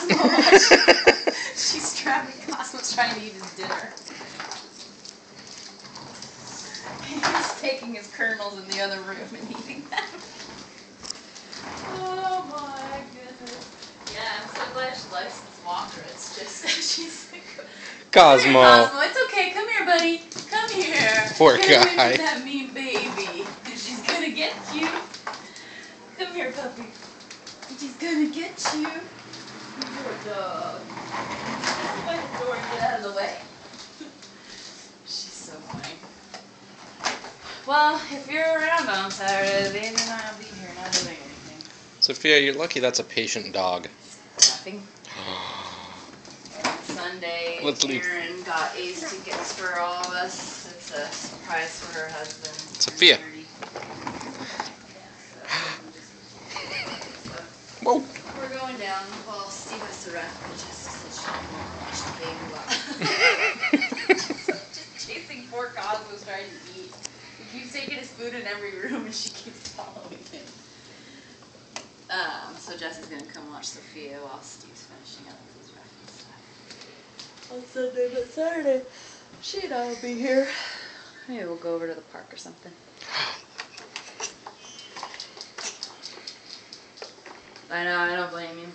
Cosmo watching. She's trapping Cosmo's trying to eat his dinner. He's taking his kernels in the other room and eating them. Oh my goodness. Yeah, I'm so glad she likes this walker. It's just, she's like, Cosmo. Come here, Cosmo, it's okay. Come here, buddy. Come here. Poor Get away guy. from that mean baby. She's gonna get you. Come here, puppy. She's gonna get you. Poor dog. Open the door and get out of the way. She's so funny. Well, if you're around on Saturday, baby and I'll be here not doing anything. Sophia, you're lucky that's a patient dog. Nothing. Sunday, Let's leave. Erin got Ace tickets for all of us. It's a surprise for her husband. Sophia. Whoa. We're going down. Well, Steve has to run. Jessica said she didn't want to watch the baby. So just chasing poor Cosmo's trying to eat. He keeps taking his food in every room and she keeps following him. So Jess is going to come watch Sophia while Steve's finishing up his wrapping stuff. On Sunday, but Saturday, she and I will be here. Maybe we'll go over to the park or something. I know, I don't blame you.